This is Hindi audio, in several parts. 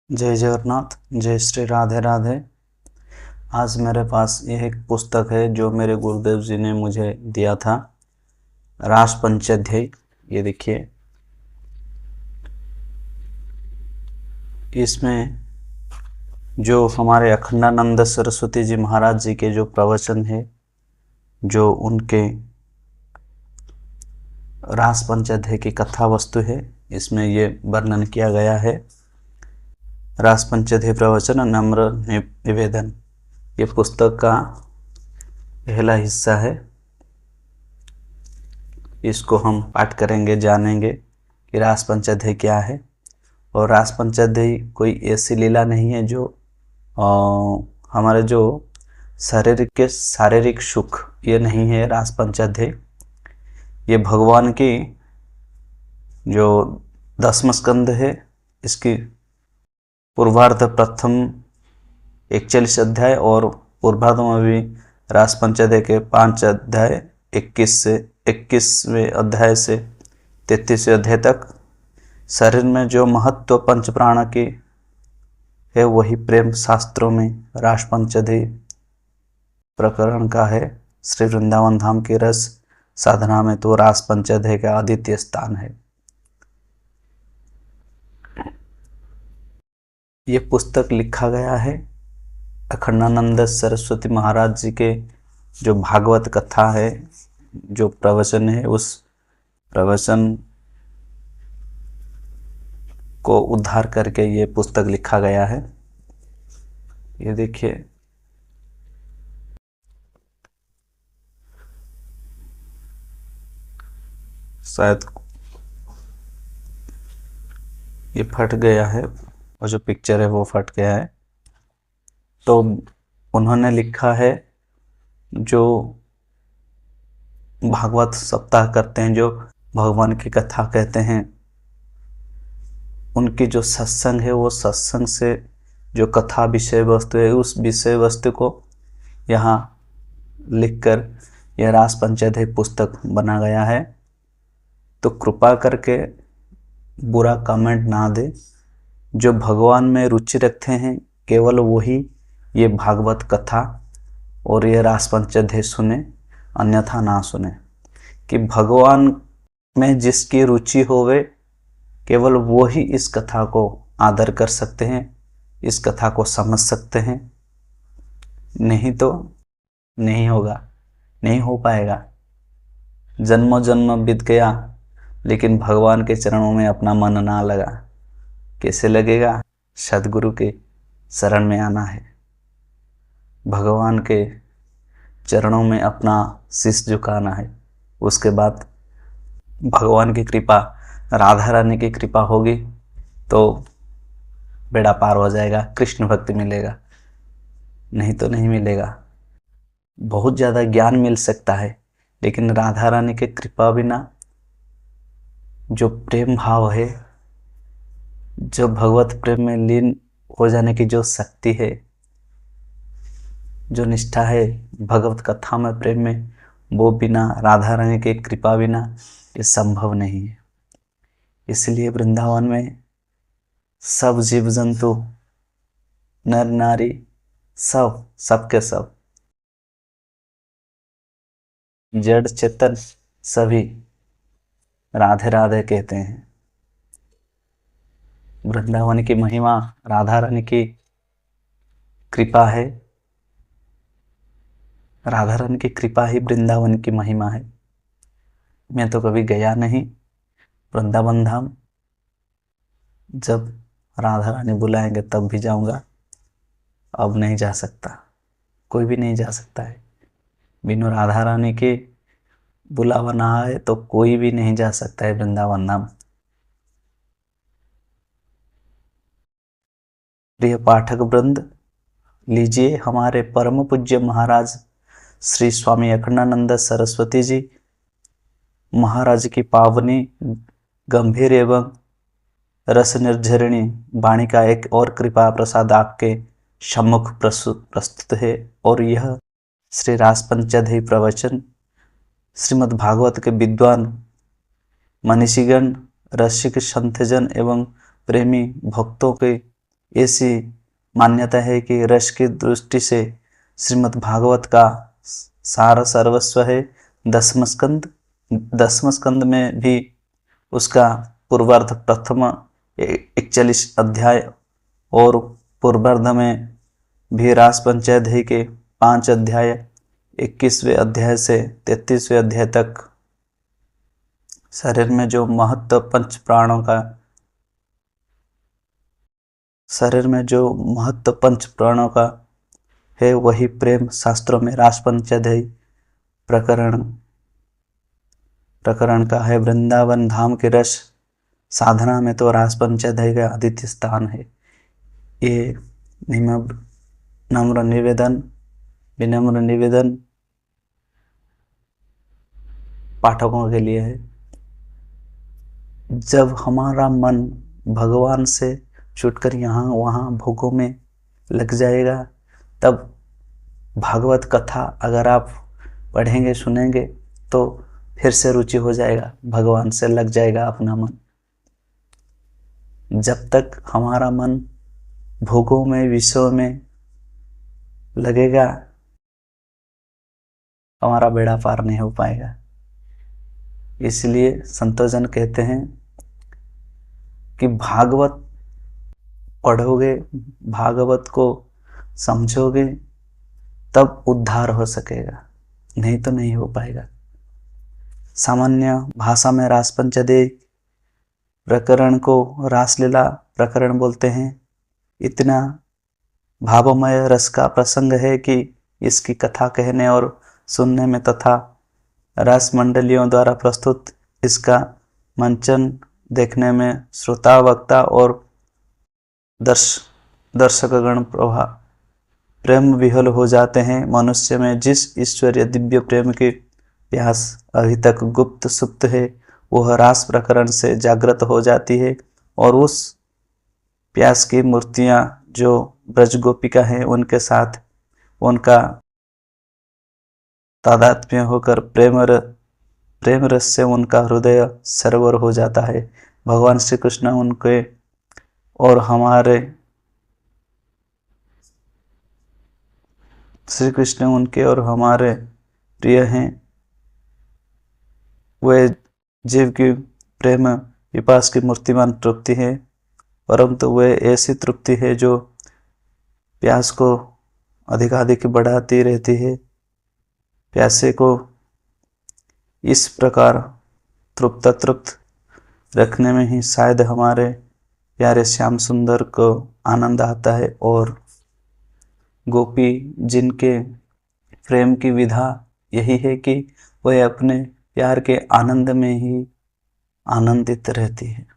जय जगन्नाथ। जय श्री राधे राधे। आज मेरे पास यह एक पुस्तक है जो मेरे गुरुदेव जी ने मुझे दिया था, रास पंचाध्याय। ये देखिए, इसमें जो हमारे अखंडानंद सरस्वती जी महाराज जी के जो प्रवचन है, जो उनके रास पंचाध्याय की कथा वस्तु है, इसमें ये वर्णन किया गया है। रास पंचाध्याय प्रवचन नम्र निवेदन, ये पुस्तक का पहला हिस्सा है। इसको हम पाठ करेंगे, जानेंगे कि रास पंचाध्याय क्या है। और रास पंचाध्याय कोई ऐसी लीला नहीं है जो हमारे जो शारीरिक सुख, ये नहीं है। रास पंचाध्याय ये भगवान की जो 10वां स्कंद है, इसकी पूर्वार्ध प्रथम 41 अध्याय और पूर्वार्ध में भी रास पंचाध्याय के 5 अध्याय 21वें अध्याय से 33वें अध्याय तक शरीर में जो महत्व पंच प्राण की है, वही प्रेम शास्त्रों में रास पंचाध्याय प्रकरण का है। श्री वृंदावन धाम की रस साधना में तो रास पंचाध्याय का अद्वितीय स्थान है। ये पुस्तक लिखा गया है अखंडानंद सरस्वती महाराज जी के जो भागवत कथा है, जो प्रवचन है, उस प्रवचन को उद्धार करके ये पुस्तक लिखा गया है। ये देखिए, शायद ये फट गया है, और जो पिक्चर है वो फट गया है। तो उन्होंने लिखा है, जो भागवत सप्ताह करते हैं, जो भगवान की कथा कहते हैं, उनकी जो सत्संग है, वो सत्संग से जो कथा विषय वस्तु है, उस विषय वस्तु को यहाँ लिखकर यह रास पंचाध्याय पुस्तक बना गया है। तो कृपा करके बुरा कमेंट ना दे। जो भगवान में रुचि रखते हैं, केवल वही ये भागवत कथा और ये रास पंचाध्याय सुने, अन्यथा ना सुने। कि भगवान में जिसकी रुचि होवे, केवल वो ही इस कथा को आदर कर सकते हैं, इस कथा को समझ सकते हैं। नहीं तो नहीं होगा, नहीं हो पाएगा। जन्मों जन्म बीत गया, लेकिन भगवान के चरणों में अपना मन ना लगा, कैसे लगेगा? सदगुरु के शरण में आना है, भगवान के चरणों में अपना शीश झुकाना है। उसके बाद भगवान की कृपा, राधा रानी की कृपा होगी तो बेड़ा पार हो जाएगा, कृष्ण भक्ति मिलेगा। नहीं तो नहीं मिलेगा। बहुत ज़्यादा ज्ञान मिल सकता है, लेकिन राधा रानी की कृपा बिना जो प्रेम भाव है, जो भगवत प्रेम में लीन हो जाने की जो शक्ति है, जो निष्ठा है भगवत कथा में, प्रेम में, वो बिना राधा रानी की कृपा बिना ये संभव नहीं है। इसलिए वृंदावन में सब जीव जंतु, नर नारी, सबके सब, जड़ चेतन, सभी राधे राधे कहते हैं। वृंदावन की महिमा राधा रानी की कृपा है। राधा रानी की कृपा ही वृंदावन की महिमा है। मैं तो कभी गया नहीं वृंदावन धाम, जब राधा रानी बुलाएंगे तब भी जाऊंगा। अब नहीं जा सकता, कोई भी नहीं जा सकता है। बिनु राधा रानी के बुलावा ना आए तो कोई भी नहीं जा सकता है वृंदावन धाम। प्रिय पाठक वृंद, लीजिए हमारे परम पूज्य महाराज श्री स्वामी अखंडानंद सरस्वती जी महाराज की पावनी, गंभीर एवं रस निर्झरिणी वाणी का एक और कृपा प्रसाद आपके सम्मुख प्रस्तुत है। और यह श्री रास पंचाध्याय प्रवचन श्रीमद् भागवत के विद्वान मनीषीगण, रसिक संतजन एवं प्रेमी भक्तों के ऐसी मान्यता है कि रस की दृष्टि से श्रीमद् भागवत का सार सर्वस्व है। दसम स्कंद में भी उसका पूर्वार्ध प्रथम 41 अध्याय और पूर्वार्ध में भी रास पंचाध्याय के 5 अध्याय 21वें अध्याय से 33वें अध्याय तक शरीर में जो महत्व पंच प्राणों का है वही प्रेम शास्त्रों में रास पंचाध्याय प्रकरण का है। वृंदावन धाम के रस साधना में तो रास पंचाध्याय का आदित्य स्थान है। ये विनम्र निवेदन पाठकों के लिए है। जब हमारा मन भगवान से छूटकर यहाँ वहाँ भोगों में लग जाएगा, तब भागवत कथा अगर आप पढ़ेंगे सुनेंगे तो फिर से रुचि हो जाएगा, भगवान से लग जाएगा अपना मन। जब तक हमारा मन भोगों में विषयों में लगेगा, हमारा बेड़ा पार नहीं हो पाएगा। इसलिए संतोषजन कहते हैं कि भागवत पढ़ोगे, भागवत को समझोगे, तब उद्धार हो सकेगा, नहीं तो नहीं हो पाएगा। सामान्य भाषा में रास पंचाध्याय प्रकरण को रासलीला प्रकरण बोलते हैं। इतना भावमय रस का प्रसंग है कि इसकी कथा कहने और सुनने में तथा रस मंडलियों द्वारा प्रस्तुत इसका मंचन देखने में श्रोता, वक्ता और दर्शकगण प्रेम विह्वल हो जाते हैं। मनुष्य में जिस ईश्वरीय दिव्य प्रेम की प्यास अभी तक गुप्त सुप्त है, वह रास प्रकरण से जागृत हो जाती है और उस प्यास की मूर्तियां जो ब्रज गोपिका है उनके साथ उनका तादात्म्य होकर प्रेम रस से उनका हृदय सरोवर हो जाता है। भगवान श्री कृष्ण उनके और हमारे प्रिय हैं। वे जीव की प्रेम विपास की मूर्तिमान तृप्ति है, परंतु वे ऐसी तृप्ति है जो प्यास को अधिकाधिक बढ़ाती रहती है। प्यासे को इस प्रकार तृप्त रखने में ही शायद हमारे प्यारे श्याम सुंदर को आनंद आता है। और गोपी जिनके प्रेम की विधा यही है कि वह अपने प्यार के आनंद में ही आनंदित रहती है।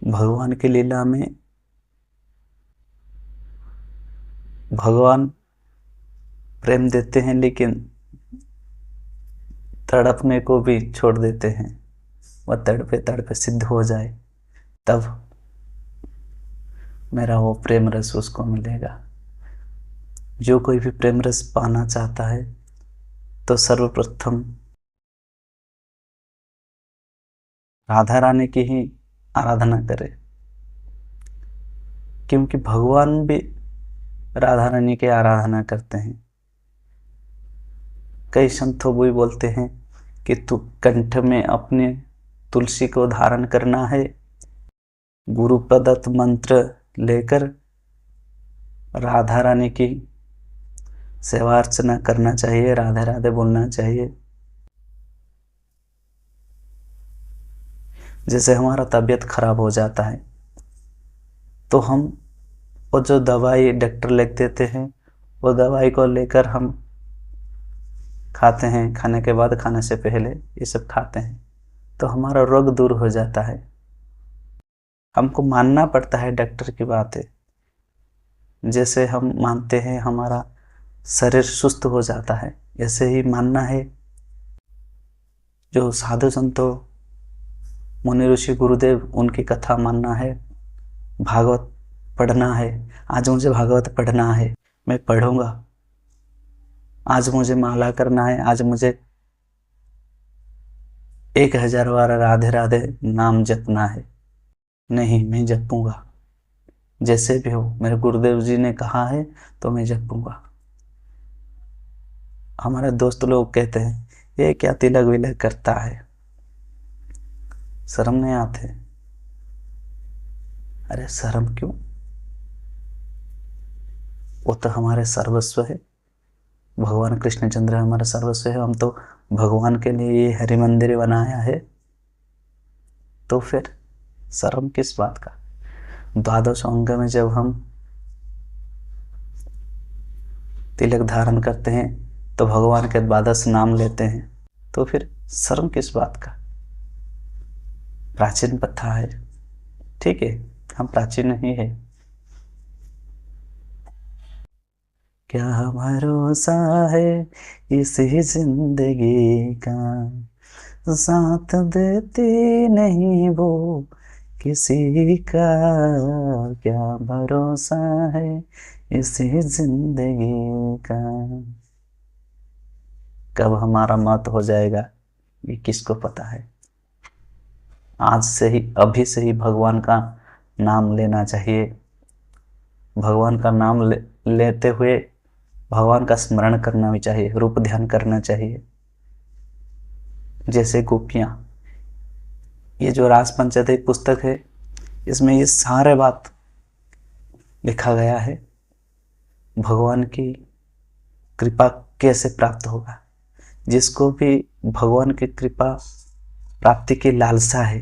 भगवान की लीला में भगवान प्रेम देते हैं, लेकिन तड़पने को भी छोड़ देते हैं। वह तड़पे सिद्ध हो जाए, तब मेरा वो प्रेम रस उसको मिलेगा। जो कोई भी प्रेम रस पाना चाहता है तो सर्वप्रथम राधा रानी की ही आराधना करे, क्योंकि भगवान भी राधा रानी की आराधना करते हैं। कई संतों भी बोलते हैं कि तू कंठ में अपने तुलसी को धारण करना है, गुरु प्रदत्त मंत्र लेकर राधा रानी की सेवा अर्चना करना चाहिए, राधे राधे बोलना चाहिए। जैसे हमारा तबीयत खराब हो जाता है तो हम वो जो दवाई डॉक्टर लिख देते हैं, वो दवाई को लेकर हम खाते हैं, खाने के बाद, खाने से पहले ये सब खाते हैं तो हमारा रोग दूर हो जाता है। हमको मानना पड़ता है डॉक्टर की बातें। जैसे हम मानते हैं हमारा शरीर सुस्त हो जाता है, ऐसे ही मानना है। जो साधु संतों, मुनि ऋषि गुरुदेव, उनकी कथा मानना है, भागवत पढ़ना है। आज मुझे भागवत पढ़ना है, मैं पढ़ूंगा। आज मुझे माला करना है, आज मुझे 1000 बार राधे राधे नाम जपना है। नहीं, मैं जपूंगा, जैसे भी हो, मेरे गुरुदेव जी ने कहा है तो मैं जपूंगा। हमारे दोस्त लोग कहते हैं ये क्या तिलक विलक करता है, शर्म नहीं आते? अरे शर्म क्यों, वो तो हमारे सर्वस्व है। भगवान कृष्णचंद्र हमारा सर्वस्व है, हम तो भगवान के लिए ये हरि मंदिर बनाया है, तो फिर शर्म किस बात का। द्वादश अंग में जब हम तिलक धारण करते हैं तो भगवान के द्वादश नाम लेते हैं, तो फिर शर्म किस बात का। प्राचीन प्रथा है, ठीक है, हम प्राचीन नहीं है। क्या भरोसा है इसी जिंदगी का, साथ देती नहीं वो किसी का, क्या भरोसा है इसी जिंदगी का। कब हमारा मौत हो जाएगा ये किसको पता है। आज से ही, अभी से ही भगवान का नाम लेना चाहिए। भगवान का नाम लेते हुए भगवान का स्मरण करना भी चाहिए, रूप ध्यान करना चाहिए। जैसे गोपियाँ, ये जो रास पंचदश पुस्तक है, इसमें ये सारे बात लिखा गया है। भगवान की कृपा कैसे प्राप्त होगा। जिसको भी भगवान की कृपा प्राप्ति की लालसा है,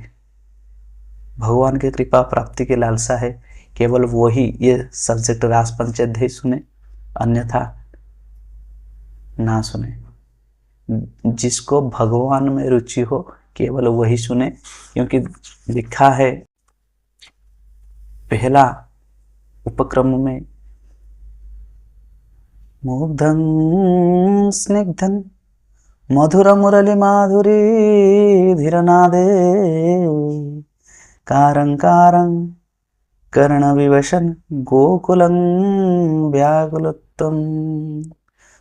भगवान की कृपा प्राप्ति की लालसा है, केवल वही ये सब्जेक्ट रास पंचदश सुने, अन्यथा ना सुने। जिसको भगवान में रुचि हो केवल वही सुने, क्योंकि लिखा है पहला उपक्रम में, मुग्धं स्निग्धं मधुर मुरली माधुरी धीरनादे, कारं कारं कर्ण विवशन गोकुलं व्याकुलत्वम्।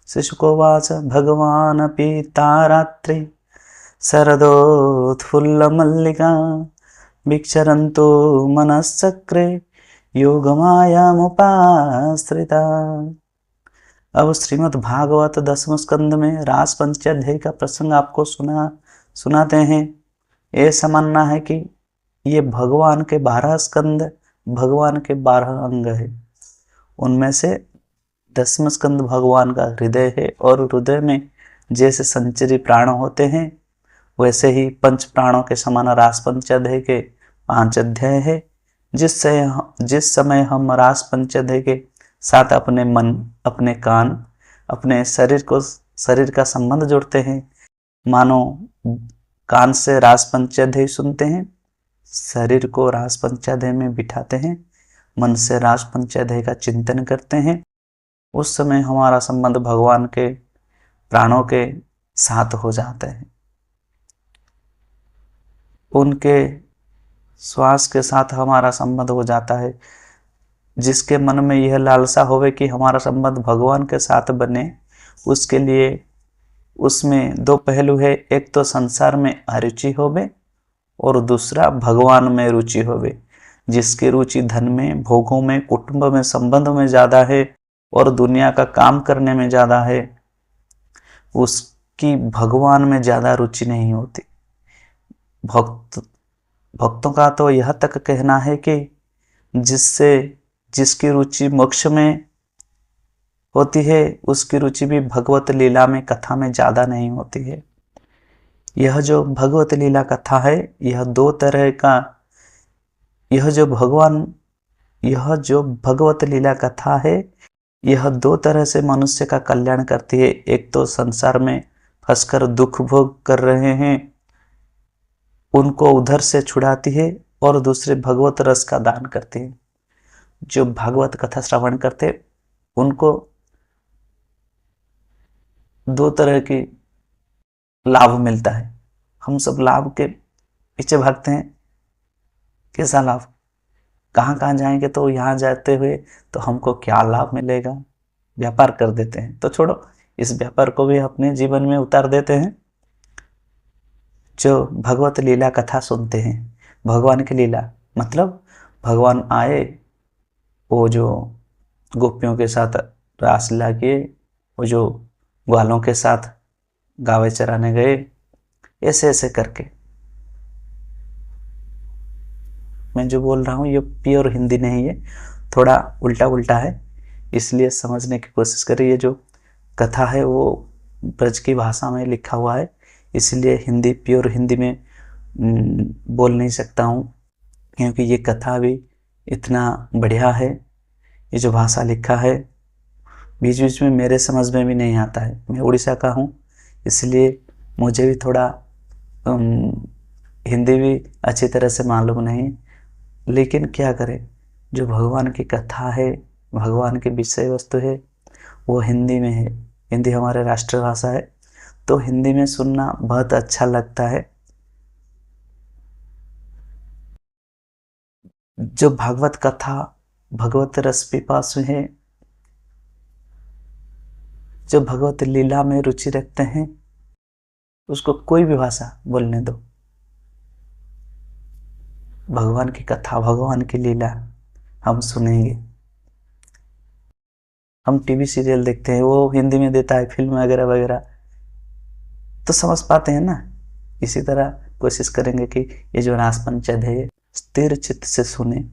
शिशुकोवाच भगवान् पीता रात्रि शरदोत्फुल्लमल्लिका, विक्षरन्तो मनश्चक्रे योगमायामुपाश्रिता। अब श्रीमद् भागवत दसम स्कंद में रास पंचाध्याय का प्रसंग आपको सुनाते हैं। ऐसा मानना है कि ये भगवान के 12 स्कंद, भगवान के 12 अंग है। उनमें से दसम स्कंद भगवान का हृदय है, और हृदय में जैसे संचरी प्राण होते हैं वैसे ही पंच प्राणों के समान रास पंचाध्याय के 5 अध्याय है। जिस समय हम रास पंचाध्याय के साथ अपने मन, अपने कान, अपने शरीर का संबंध जोड़ते हैं, मानो कान से रास पंचाध्याय सुनते हैं, शरीर को रास पंचाध्याय में बिठाते हैं, मन से रास पंचाध्याय का चिंतन करते हैं, उस समय हमारा संबंध भगवान के प्राणों के साथ हो जाता है। उनके श्वास के साथ हमारा संबंध हो जाता है। जिसके मन में यह लालसा होवे कि हमारा संबंध भगवान के साथ बने, उसके लिए उसमें 2 पहलू है। एक तो संसार में अरुचि होवे और दूसरा भगवान में रुचि होवे। जिसकी रुचि धन में, भोगों में, कुटुंब में, संबंध में ज़्यादा है और दुनिया का काम करने में ज़्यादा है, उसकी भगवान में ज़्यादा रुचि नहीं होती। भक्तों का तो यह तक कहना है कि जिसकी रुचि मोक्ष में होती है, उसकी रुचि भी भगवत लीला में, कथा में ज़्यादा नहीं होती है। यह जो भगवत लीला कथा है, यह 2 तरह का, यह जो भगवत लीला कथा है, यह 2 तरह से मनुष्य का कल्याण करती है। एक तो संसार में फंसकर दुख भोग कर रहे हैं, उनको उधर से छुड़ाती है, और दूसरे भगवत रस का दान करती है। जो भागवत कथा श्रवण करते उनको 2 तरह की लाभ मिलता है। हम सब लाभ के पीछे भागते हैं। कैसा लाभ, कहाँ कहाँ जाएंगे, तो यहाँ जाते हुए तो हमको क्या लाभ मिलेगा, व्यापार कर देते हैं। तो छोड़ो, इस व्यापार को भी अपने जीवन में उतार देते हैं। जो भगवत लीला कथा सुनते हैं, भगवान की लीला, मतलब भगवान आए, वो जो गोपियों के साथ रासलीला किए, वो जो ग्वालों के साथ गावे चराने गए, ऐसे ऐसे करके। मैं जो बोल रहा हूँ ये प्योर हिंदी नहीं है, थोड़ा उल्टा उल्टा है, इसलिए समझने की कोशिश करिए। ये जो कथा है वो ब्रज की भाषा में लिखा हुआ है, इसलिए हिंदी प्योर हिंदी में बोल नहीं सकता हूँ, क्योंकि ये कथा भी इतना बढ़िया है। ये जो भाषा लिखा है बीच बीच में मेरे समझ में भी नहीं आता है। मैं उड़ीसा का हूँ, इसलिए मुझे भी थोड़ा हिंदी भी अच्छी तरह से मालूम नहीं, लेकिन क्या करें, जो भगवान की कथा है, भगवान की विषय वस्तु है, वो हिंदी में है। हिंदी हमारे राष्ट्रभाषा है, तो हिंदी में सुनना बहुत अच्छा लगता है। जो भागवत कथा, भगवत रस पिपासु है, जो भगवत लीला में रुचि रखते हैं, उसको कोई भी भाषा बोलने दो, भगवान की कथा, भगवान की लीला हम सुनेंगे। हम टीवी सीरियल देखते हैं, वो हिंदी में देता है, फिल्म वगैरह वगैरह, तो समझ पाते हैं ना। इसी तरह कोशिश करेंगे कि ये जो रास पंचध्याय स्थिर चित्त से सुने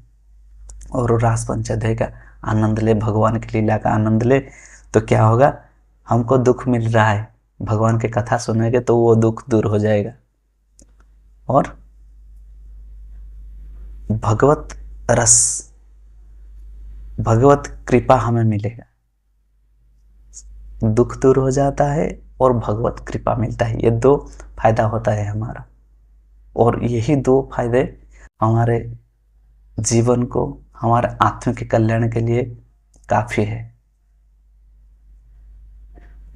और रास पंचध्याय का आनंद ले, भगवान की लीला का आनंद ले। तो क्या होगा, हमको दुख मिल रहा है, भगवान की कथा सुनेंगे तो वो दुख दूर हो जाएगा, और भगवत रस, भगवत कृपा हमें मिलेगा। दुख दूर हो जाता है और भगवत कृपा मिलता है, ये दो फायदा होता है हमारा, और यही दो फायदे हमारे जीवन को, हमारे आत्म के कल्याण के लिए काफी है।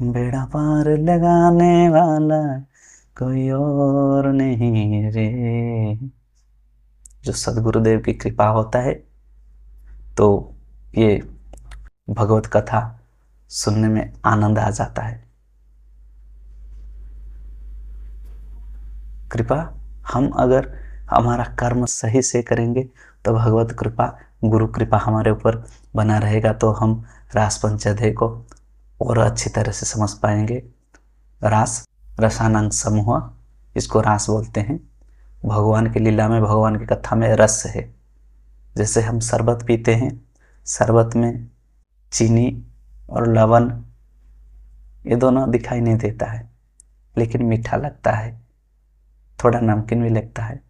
बेड़ा पार लगाने वाला कोई और नहीं रे। जो सदगुरुदेव की कृपा होता है, तो ये भगवत कथा सुनने में आनंद आ जाता है। कृपा, हम अगर हमारा कर्म सही से करेंगे तो भगवत कृपा, गुरु कृपा हमारे ऊपर बना रहेगा, तो हम रास पंचध्याय को और अच्छी तरह से समझ पाएंगे। रास, रसानांग समूह, इसको रास बोलते हैं। भगवान की लीला में, भगवान की कथा में रस है। जैसे हम शरबत पीते हैं, शरबत में चीनी और लवण ये दोनों दिखाई नहीं देता है, लेकिन मीठा लगता है, थोड़ा नमकीन भी लगता है।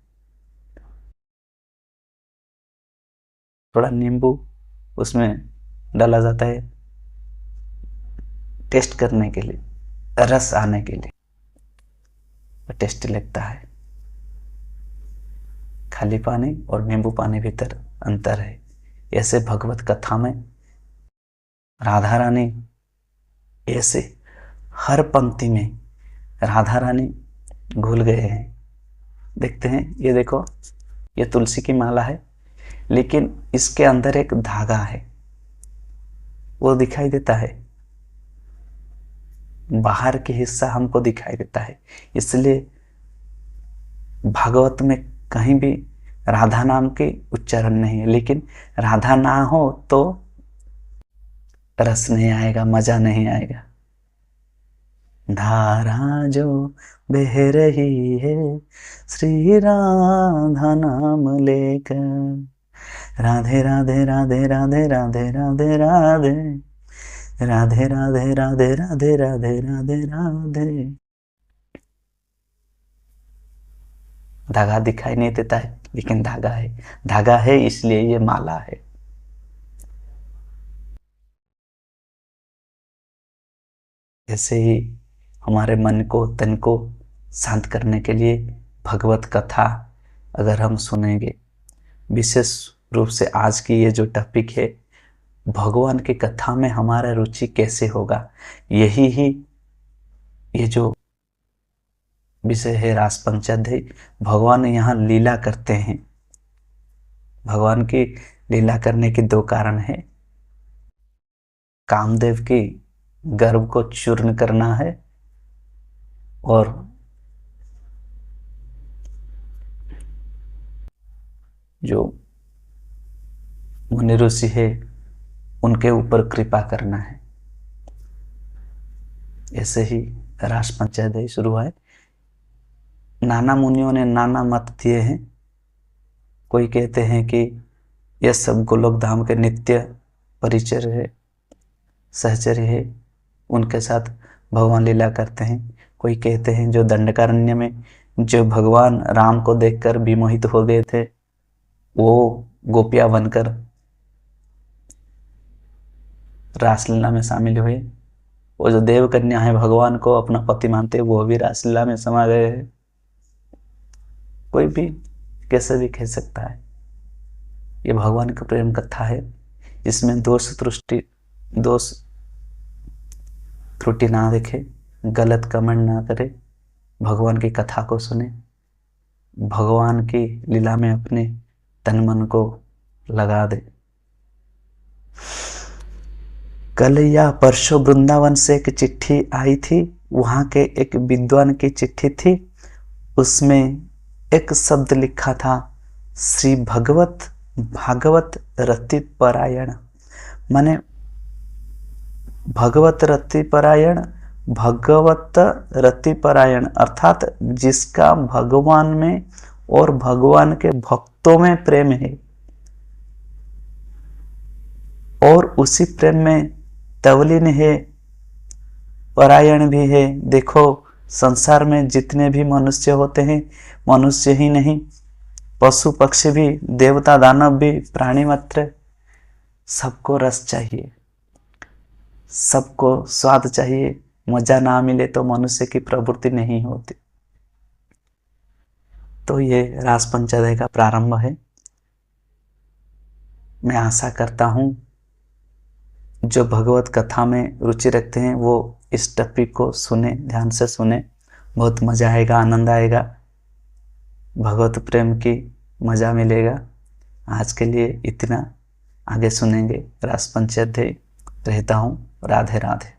थोड़ा नींबू उसमें डाला जाता है टेस्ट करने के लिए, रस आने के लिए, टेस्टी लगता है। खाली पानी और नींबू पानी भीतर अंतर है। ऐसे भगवत कथा में राधा रानी, ऐसे हर पंक्ति में राधा रानी घुल गए हैं। देखते हैं, ये देखो, ये तुलसी की माला है, लेकिन इसके अंदर एक धागा है, वो दिखाई देता है, बाहर के हिस्सा हमको दिखाई देता है। इसलिए भागवत में कहीं भी राधा नाम के उच्चारण नहीं है, लेकिन राधा ना हो तो रस नहीं आएगा, मजा नहीं आएगा। धारा जो बह रही है श्री राधा नाम लेकर, राधे राधे राधे राधे राधे राधे राधे राधे राधे राधे राधे राधे राधे राधे। धागा दिखाई नहीं देता है, लेकिन धागा है, धागा है इसलिए ये माला है। ऐसे ही हमारे मन को, तन को शांत करने के लिए भगवत कथा अगर हम सुनेंगे, विशेष रूप से आज की ये जो टॉपिक है, भगवान की कथा में हमारा रुचि कैसे होगा, यही ही ये जो विषय है रास पंचध्याय। भगवान यहाँ लीला करते हैं। भगवान की लीला करने के दो कारण है, कामदेव की गर्भ को चूर्ण करना है, और जो मुनि ऋषि है उनके ऊपर कृपा करना है। ऐसे ही रास पंचाध्याय शुरू है। नाना मुनियों ने नाना मत दिए हैं। कोई कहते हैं कि यह सब गोलोक धाम के नित्य परिचर है, सहचर्य है, उनके साथ भगवान लीला करते हैं। कोई कहते हैं जो दंडकारण्य में जो भगवान राम को देखकर विमोहित हो गए थे, वो गोपियां बनकर रासलीला में शामिल हुए। वो जो देव कन्या है भगवान को अपना पति मानते, वो भी रासलीला में समा गए हैं। कोई भी कैसे भी कह सकता है। ये भगवान की प्रेम कथा है। इसमें दोष त्रुटि ना देखे, गलत कमेंट ना करे, भगवान की कथा को सुने, भगवान की लीला में अपने तन मन को लगा दे। कल या परसों वृंदावन से एक चिट्ठी आई थी। वहां के एक विद्वान की चिट्ठी थी। उसमें एक शब्द लिखा था, श्री भागवत रति परायण। माने भगवत रति परायण अर्थात जिसका भगवान में और भगवान के भक्तों में प्रेम है और उसी प्रेम में तवलीन है, परायण भी है। देखो संसार में जितने भी मनुष्य होते हैं, मनुष्य ही नहीं, पशु पक्षी भी, देवता दानव भी, प्राणी मात्र, सबको रस चाहिए, सबको स्वाद चाहिए। मजा ना मिले तो मनुष्य की प्रवृत्ति नहीं होती। तो ये रास पंचाध्याय का प्रारंभ है। मैं आशा करता हूं जो भगवत कथा में रुचि रखते हैं वो इस टॉपिक को सुने, ध्यान से सुने। बहुत मजा आएगा, आनंद आएगा, भगवत प्रेम की मजा मिलेगा। आज के लिए इतना, आगे सुनेंगे रास पंचाध्याय। रहता हूँ। राधे राधे।